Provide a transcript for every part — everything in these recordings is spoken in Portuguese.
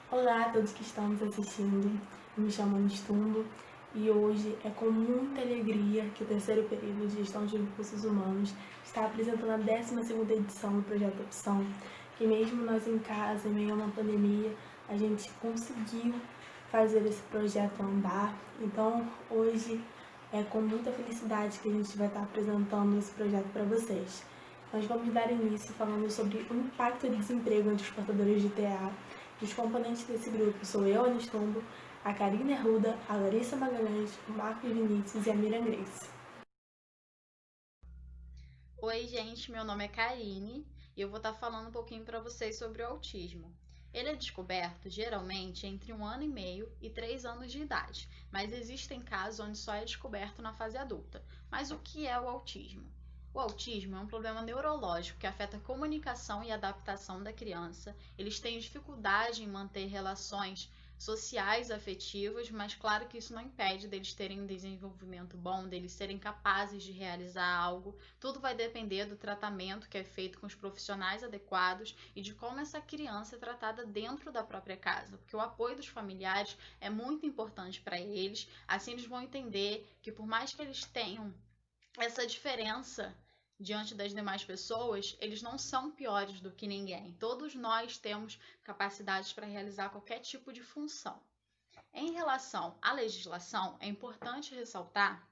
Olá a todos que estão nos assistindo, eu me chamo Anistumbo e hoje é com muita alegria que o terceiro período de Gestão de Recursos Humanos está apresentando a 12ª edição do Projeto Opção, que mesmo nós em casa, em meio a uma pandemia, a gente conseguiu fazer esse projeto andar. Então hoje é com muita felicidade que a gente vai estar apresentando esse projeto para vocês. Nós vamos dar início falando sobre o impacto do desemprego entre os portadores de TA. Os componentes desse grupo sou eu, Anistumbo, a Karine Arruda, a Larissa Magalhães, o Marcos Vinícius e a Miriam Grace. Oi gente, meu nome é Karine e eu vou estar falando um pouquinho para vocês sobre o autismo. Ele é descoberto geralmente entre 1 ano e meio e 3 anos de idade, mas existem casos onde só é descoberto na fase adulta. Mas o que é o autismo? O autismo é um problema neurológico que afeta a comunicação e adaptação da criança. Eles têm dificuldade em manter relações sociais, afetivas, mas claro que isso não impede deles terem um desenvolvimento bom, deles serem capazes de realizar algo. Tudo vai depender do tratamento que é feito com os profissionais adequados e de como essa criança é tratada dentro da própria casa, porque o apoio dos familiares é muito importante para eles. Assim eles vão entender que por mais que eles tenham essa diferença diante das demais pessoas, eles não são piores do que ninguém. Todos nós temos capacidades para realizar qualquer tipo de função. Em relação à legislação, é importante ressaltar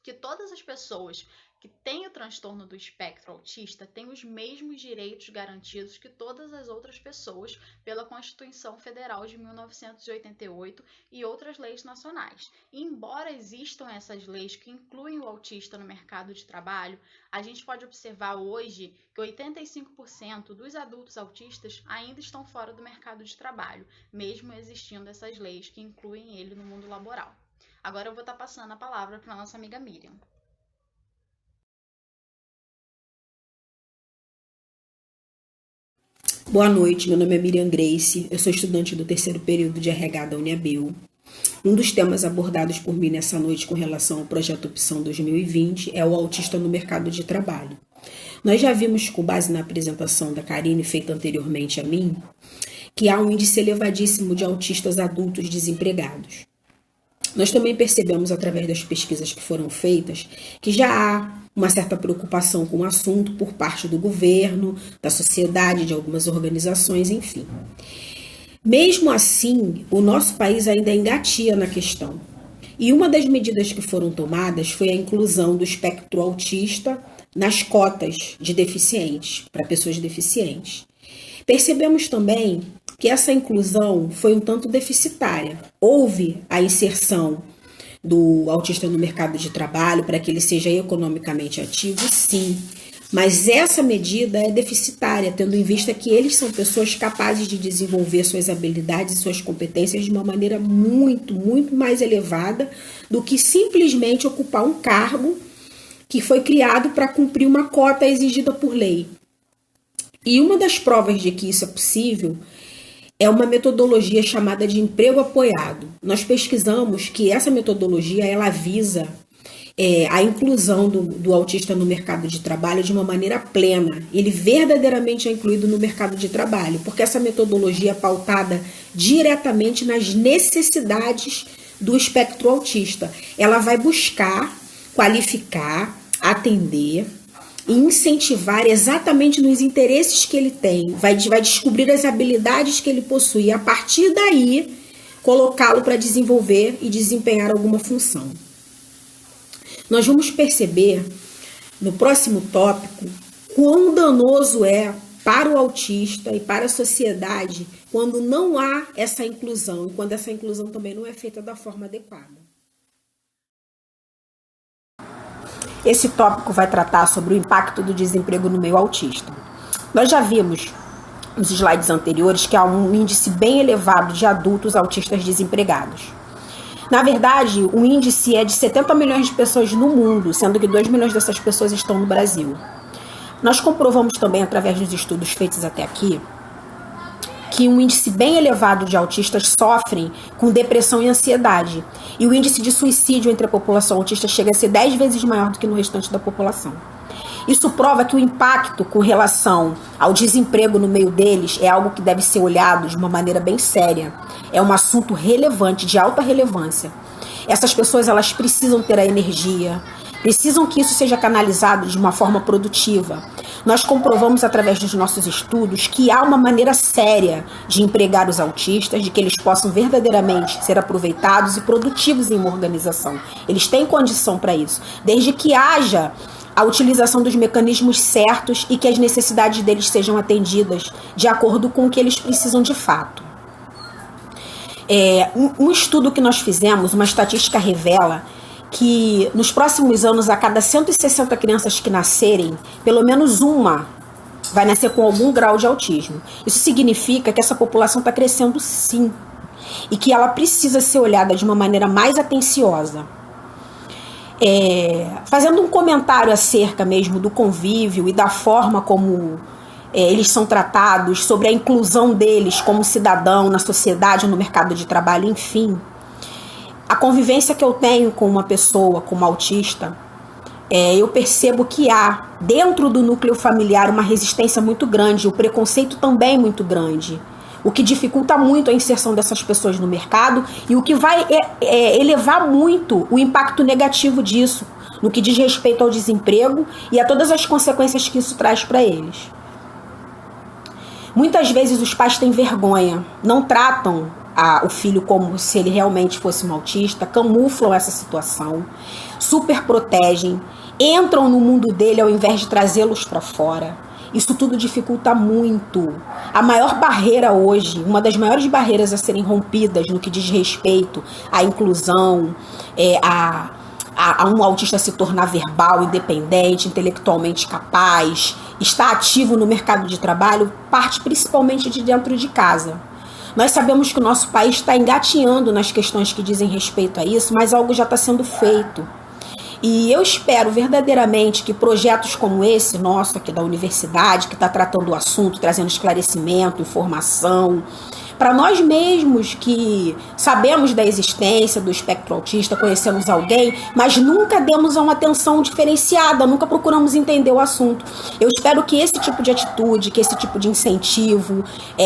que todas as pessoas que têm o transtorno do espectro autista têm os mesmos direitos garantidos que todas as outras pessoas pela Constituição Federal de 1988 e outras leis nacionais. E embora existam essas leis que incluem o autista no mercado de trabalho, a gente pode observar hoje que 85% dos adultos autistas ainda estão fora do mercado de trabalho, mesmo existindo essas leis que incluem ele no mundo laboral. Agora eu vou estar passando a palavra para a nossa amiga Miriam. Boa noite, meu nome é Miriam Grace, eu sou estudante do terceiro período de RH da UniAbel. Um dos temas abordados por mim nessa noite com relação ao Projeto Opção 2020 é o autista no mercado de trabalho. Nós já vimos, com base na apresentação da Karine feita anteriormente a mim, que há um índice elevadíssimo de autistas adultos desempregados. Nós também percebemos, através das pesquisas que foram feitas, que já há uma certa preocupação com o assunto por parte do governo, da sociedade, de algumas organizações, enfim. Mesmo assim, o nosso país ainda engatia na questão. E uma das medidas que foram tomadas foi a inclusão do espectro autista nas cotas de deficientes, para pessoas deficientes. Percebemos também que essa inclusão foi um tanto deficitária. Houve a inserção do autista no mercado de trabalho para que ele seja economicamente ativo, sim, mas essa medida é deficitária, tendo em vista que eles são pessoas capazes de desenvolver suas habilidades e suas competências de uma maneira muito mais elevada do que simplesmente ocupar um cargo que foi criado para cumprir uma cota exigida por lei. E uma das provas de que isso é possível é uma metodologia chamada de emprego apoiado. Nós pesquisamos que essa metodologia ela visa a inclusão do autista no mercado de trabalho de uma maneira plena. Ele verdadeiramente é incluído no mercado de trabalho, porque essa metodologia é pautada diretamente nas necessidades do espectro autista. Ela vai buscar, qualificar, atender e incentivar exatamente nos interesses que ele tem, vai descobrir as habilidades que ele possui e a partir daí colocá-lo para desenvolver e desempenhar alguma função. Nós vamos perceber no próximo tópico quão danoso é para o autista e para a sociedade quando não há essa inclusão e quando essa inclusão também não é feita da forma adequada. Esse tópico vai tratar sobre o impacto do desemprego no meio autista. Nós já vimos nos slides anteriores que há um índice bem elevado de adultos autistas desempregados. Na verdade, o índice é de 70 milhões de pessoas no mundo, sendo que 2 milhões dessas pessoas estão no Brasil. Nós comprovamos também, através dos estudos feitos até aqui, que um índice bem elevado de autistas sofrem com depressão e ansiedade. E o índice de suicídio entre a população autista chega a ser 10 vezes maior do que no restante da população. Isso prova que o impacto com relação ao desemprego no meio deles é algo que deve ser olhado de uma maneira bem séria. É um assunto relevante, de alta relevância. Essas pessoas, elas precisam ter a energia, precisam que isso seja canalizado de uma forma produtiva. Nós comprovamos através dos nossos estudos que há uma maneira séria de empregar os autistas, de que eles possam verdadeiramente ser aproveitados e produtivos em uma organização. Eles têm condição para isso, desde que haja a utilização dos mecanismos certos e que as necessidades deles sejam atendidas de acordo com o que eles precisam de fato. Um estudo que nós fizemos, uma estatística revela que nos próximos anos, a cada 160 crianças que nascerem, pelo menos uma vai nascer com algum grau de autismo. Isso significa que essa população está crescendo sim, e que ela precisa ser olhada de uma maneira mais atenciosa. Fazendo um comentário acerca mesmo do convívio e da forma como eles são tratados, sobre a inclusão deles como cidadão na sociedade, no mercado de trabalho, enfim. A convivência que eu tenho com uma pessoa, como autista, eu percebo que há dentro do núcleo familiar uma resistência muito grande, o preconceito também muito grande, o que dificulta muito a inserção dessas pessoas no mercado e o que vai elevar muito o impacto negativo disso, no que diz respeito ao desemprego e a todas as consequências que isso traz para eles. Muitas vezes os pais têm vergonha, não tratam o filho como se ele realmente fosse um autista, camuflam essa situação, super protegem, entram no mundo dele ao invés de trazê-los para fora. Isso tudo dificulta muito. A maior barreira hoje, uma das maiores barreiras a serem rompidas no que diz respeito à inclusão, a um autista se tornar verbal, independente, intelectualmente capaz, estar ativo no mercado de trabalho, parte principalmente de dentro de casa. Nós sabemos que o nosso país está engateando nas questões que dizem respeito a isso, mas algo já está sendo feito. E eu espero verdadeiramente que projetos como esse nosso aqui da universidade, que está tratando o assunto, trazendo esclarecimento, informação, para nós mesmos que sabemos da existência do espectro autista, conhecemos alguém, mas nunca demos uma atenção diferenciada, nunca procuramos entender o assunto. Eu espero que esse tipo de atitude, que esse tipo de incentivo,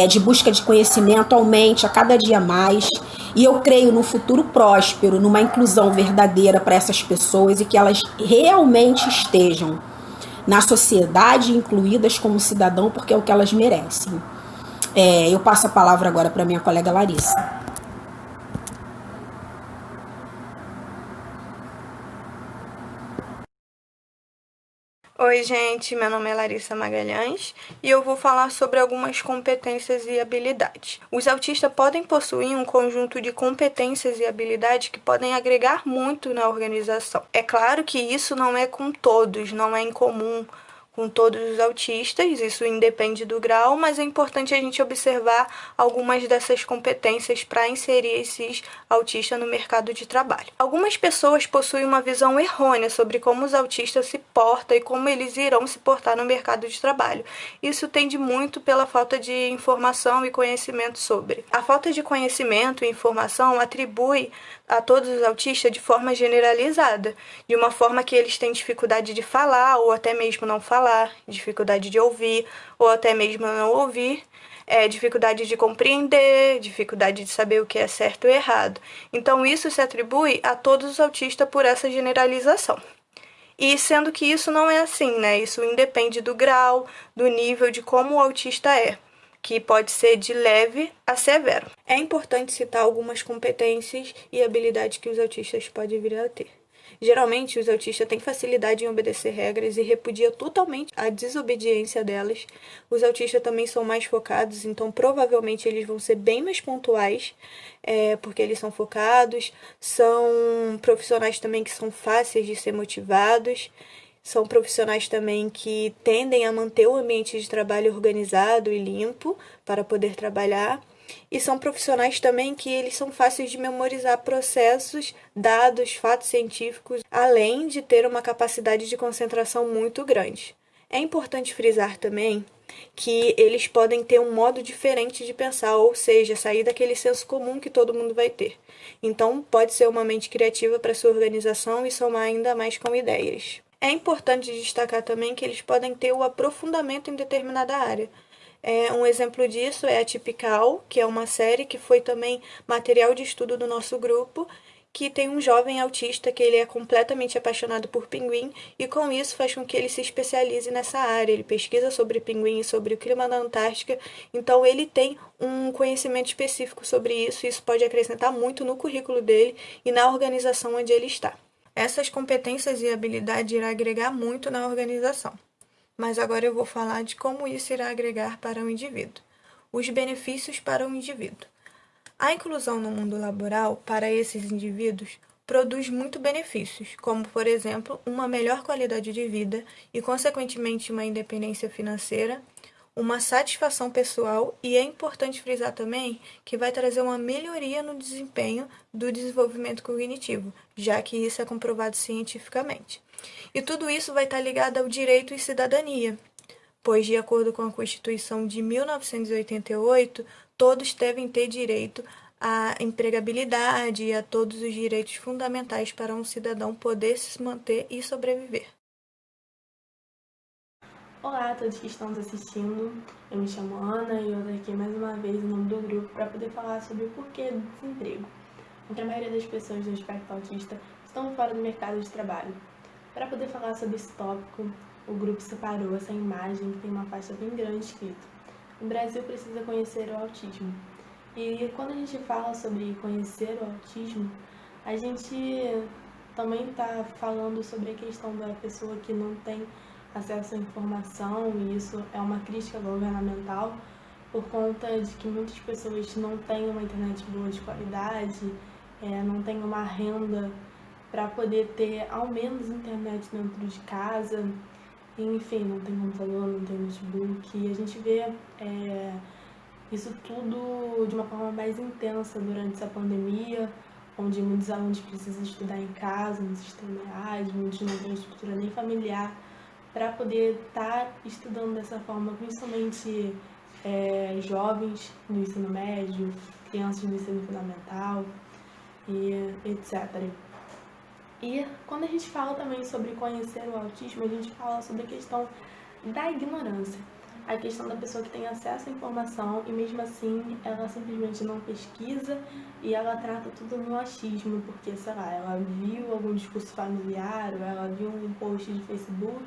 de busca de conhecimento aumente a cada dia mais. E eu creio num futuro próspero, numa inclusão verdadeira para essas pessoas e que elas realmente estejam na sociedade incluídas como cidadão, porque é o que elas merecem. Eu passo a palavra agora para minha colega Larissa. Oi, gente, meu nome é Larissa Magalhães e eu vou falar sobre algumas competências e habilidades. Os autistas podem possuir um conjunto de competências e habilidades que podem agregar muito na organização. É claro que isso não é com todos, não é incomum com todos os autistas, isso independe do grau, mas é importante a gente observar algumas dessas competências para inserir esses autistas no mercado de trabalho. Algumas pessoas possuem uma visão errônea sobre como os autistas se portam e como eles irão se portar no mercado de trabalho. Isso tende muito pela falta de informação e conhecimento sobre. A falta de conhecimento e informação atribui a todos os autistas de forma generalizada, de uma forma que eles têm dificuldade de falar ou até mesmo não falar, dificuldade de ouvir ou até mesmo não ouvir, dificuldade de compreender, dificuldade de saber o que é certo e errado. Então isso se atribui a todos os autistas por essa generalização. E sendo que isso não é assim, né? Isso independe do grau, do nível de como o autista é, que pode ser de leve a severo. É importante citar algumas competências e habilidades que os autistas podem vir a ter. Geralmente, os autistas têm facilidade em obedecer regras e repudiam totalmente a desobediência delas. Os autistas também são mais focados, então provavelmente eles vão ser bem mais pontuais, porque eles são focados, são profissionais também que são fáceis de ser motivados. São profissionais também que tendem a manter o ambiente de trabalho organizado e limpo para poder trabalhar. E são profissionais também que eles são fáceis de memorizar processos, dados, fatos científicos, além de ter uma capacidade de concentração muito grande. É importante frisar também que eles podem ter um modo diferente de pensar, ou seja, sair daquele senso comum que todo mundo vai ter. Então, pode ser uma mente criativa para sua organização e somar ainda mais com ideias. É importante destacar também que eles podem ter o aprofundamento em determinada área. Um exemplo disso é a Tipical, que é uma série que foi também material de estudo do nosso grupo, que tem um jovem autista que ele é completamente apaixonado por pinguim e com isso faz com que ele se especialize nessa área. Ele pesquisa sobre pinguim e sobre o clima da Antártica, então ele tem um conhecimento específico sobre isso e isso pode acrescentar muito no currículo dele e na organização onde ele está. Essas competências e habilidades irão agregar muito na organização. Mas agora eu vou falar de como isso irá agregar para o indivíduo. Os benefícios para o indivíduo. A inclusão no mundo laboral para esses indivíduos produz muitos benefícios, como, por exemplo, uma melhor qualidade de vida e, consequentemente, uma independência financeira, uma satisfação pessoal e é importante frisar também que vai trazer uma melhoria no desempenho do desenvolvimento cognitivo, já que isso é comprovado cientificamente. E tudo isso vai estar ligado ao direito e cidadania, pois, de acordo com a Constituição de 1988, todos devem ter direito à empregabilidade e a todos os direitos fundamentais para um cidadão poder se manter e sobreviver. Olá a todos que estão nos assistindo, eu me chamo Ana e eu estou aqui mais uma vez em nome do grupo para poder falar sobre o porquê do desemprego, porque a maioria das pessoas do espectro autista estão fora do mercado de trabalho. Para poder falar sobre esse tópico, o grupo separou essa imagem que tem uma faixa bem grande escrito: o Brasil precisa conhecer o autismo. E quando a gente fala sobre conhecer o autismo, a gente também está falando sobre a questão da pessoa que não tem acesso à informação, e isso é uma crítica governamental por conta de que muitas pessoas não têm uma internet boa de qualidade, não têm uma renda para poder ter ao menos internet dentro de casa, enfim, não tem computador, não tem notebook, e a gente vê isso tudo de uma forma mais intensa durante essa pandemia, onde muitos alunos precisam estudar em casa, no sistema EAD, muitos não têm estrutura nem familiar para poder estar estudando dessa forma, principalmente jovens no ensino médio, crianças no ensino fundamental e etc. E quando a gente fala também sobre conhecer o autismo, a gente fala sobre a questão da ignorância. A questão da pessoa que tem acesso à informação e mesmo assim ela simplesmente não pesquisa e ela trata tudo no achismo, porque, sei lá, ela viu algum discurso familiar ou ela viu um post de Facebook,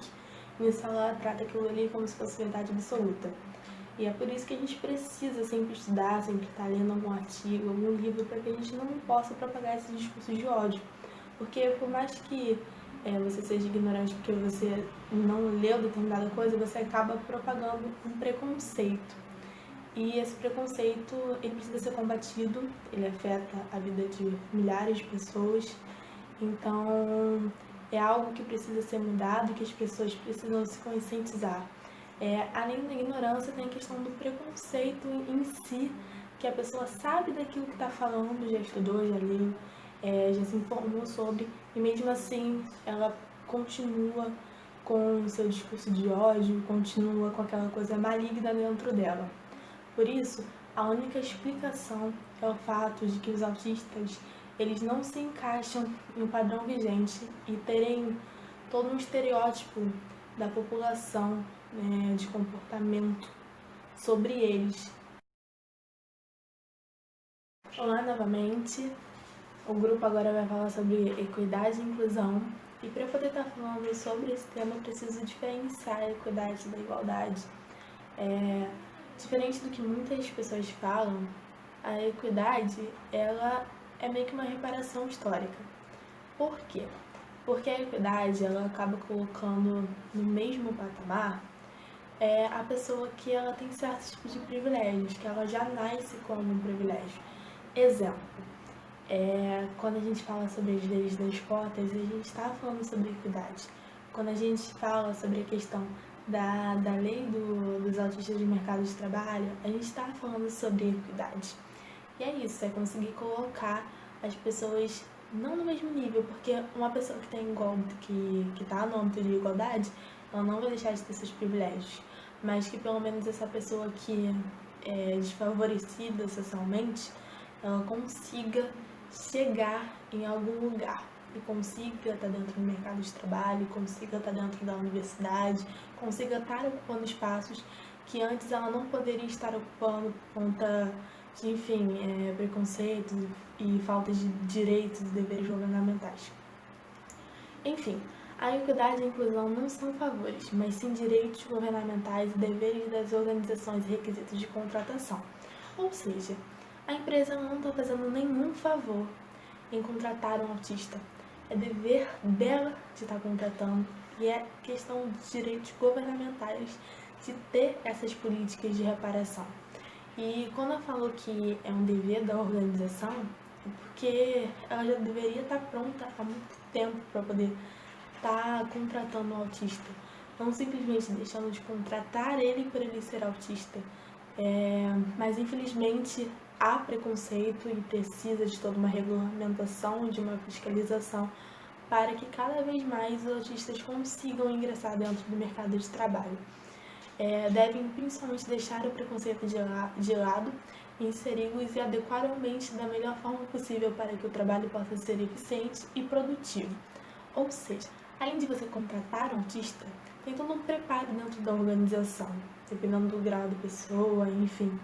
e nisso ela trata aquilo ali como se fosse verdade absoluta. E é por isso que a gente precisa sempre estudar, sempre estar lendo algum artigo, algum livro, para que a gente não possa propagar esses discursos de ódio. Porque por mais que você seja ignorante porque você não leu determinada coisa, você acaba propagando um preconceito. E esse preconceito, ele precisa ser combatido, ele afeta a vida de milhares de pessoas. Então, é algo que precisa ser mudado, que as pessoas precisam se conscientizar. Além da ignorância, tem a questão do preconceito em si, que a pessoa sabe daquilo que está falando, já estudou, já leu, já se informou sobre, e mesmo assim ela continua com o seu discurso de ódio, continua com aquela coisa maligna dentro dela. Por isso, a única explicação é o fato de que os autistas, eles não se encaixam em um padrão vigente e terem todo um estereótipo da população, de comportamento sobre eles. Olá novamente. O grupo agora vai falar sobre equidade e inclusão, e para eu poder estar falando sobre esse tema, eu preciso diferenciar a equidade da igualdade. Diferente do que muitas pessoas falam, a equidade, ela é meio que uma reparação histórica. Por quê? Porque a equidade, ela acaba colocando no mesmo patamar a pessoa que ela tem certos tipos de privilégios, que ela já nasce com um privilégio. Exemplo. Quando a gente fala sobre as leis das cotas, a gente está falando sobre equidade. Quando a gente fala sobre a questão da lei dos autistas de mercado de trabalho, a gente está falando sobre equidade. E é isso, é conseguir colocar as pessoas não no mesmo nível, porque uma pessoa que tem que está no âmbito de igualdade, ela não vai deixar de ter seus privilégios, mas que pelo menos essa pessoa que é desfavorecida socialmente, ela consiga chegar em algum lugar. que consiga estar dentro do mercado de trabalho, consiga estar dentro da universidade, consiga estar ocupando espaços que antes ela não poderia estar ocupando por conta de, enfim, preconceitos e falta de direitos e deveres governamentais. Enfim, a equidade e a inclusão não são favores, mas sim direitos governamentais e deveres das organizações e requisitos de contratação. Ou seja, a empresa não está fazendo nenhum favor em contratar um autista. É dever dela de estar contratando e é questão de direitos governamentais de ter essas políticas de reparação. E quando ela falou que é um dever da organização, é porque ela já deveria estar pronta há muito tempo para poder estar contratando um autista. Não simplesmente deixando de contratar ele por ele ser autista. Mas infelizmente há preconceito e precisa de toda uma regulamentação, de uma fiscalização para que cada vez mais os autistas consigam ingressar dentro do mercado de trabalho. Devem principalmente deixar o preconceito de lado, inseri-los e adequar-mente da melhor forma possível para que o trabalho possa ser eficiente e produtivo. Ou seja, além de você contratar um autista, tem todo um preparo dentro da organização, dependendo do grau da pessoa, enfim,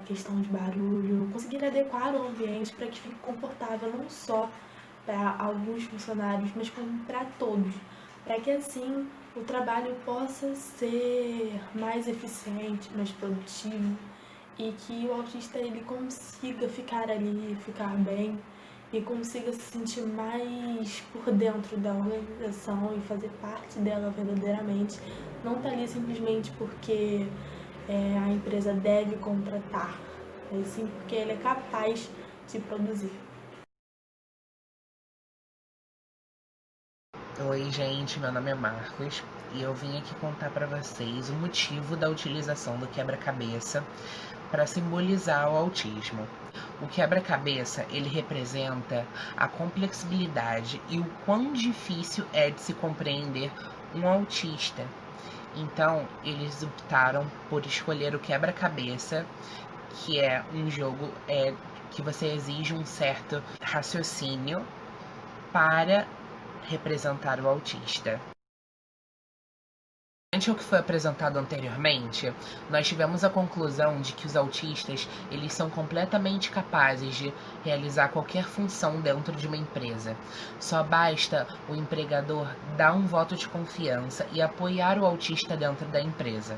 questão de barulho, conseguir adequar o ambiente para que fique confortável não só para alguns funcionários, mas como para todos, para que assim o trabalho possa ser mais eficiente, mais produtivo e que o autista ele consiga ficar ali, ficar bem e consiga se sentir mais por dentro da organização e fazer parte dela verdadeiramente. Não tá ali simplesmente porque a empresa deve contratar, mas sim porque ele é capaz de produzir. Oi, gente, meu nome é Marcos e eu vim aqui contar para vocês o motivo da utilização do quebra-cabeça para simbolizar o autismo. O quebra-cabeça, ele representa a complexibilidade e o quão difícil é de se compreender um autista. Então, eles optaram por escolher o quebra-cabeça, que é um jogo que você exige um certo raciocínio para representar o autista. Ante o que foi apresentado anteriormente, nós tivemos a conclusão de que os autistas eles são completamente capazes de realizar qualquer função dentro de uma empresa. Só basta o empregador dar um voto de confiança e apoiar o autista dentro da empresa.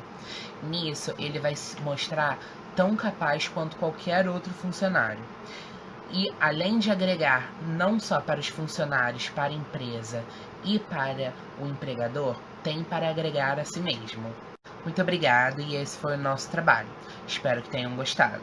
Nisso, ele vai se mostrar tão capaz quanto qualquer outro funcionário. E, além de agregar não só para os funcionários, para a empresa e para o empregador, tem para agregar a si mesmo. Muito obrigado e esse foi o nosso trabalho. Espero que tenham gostado.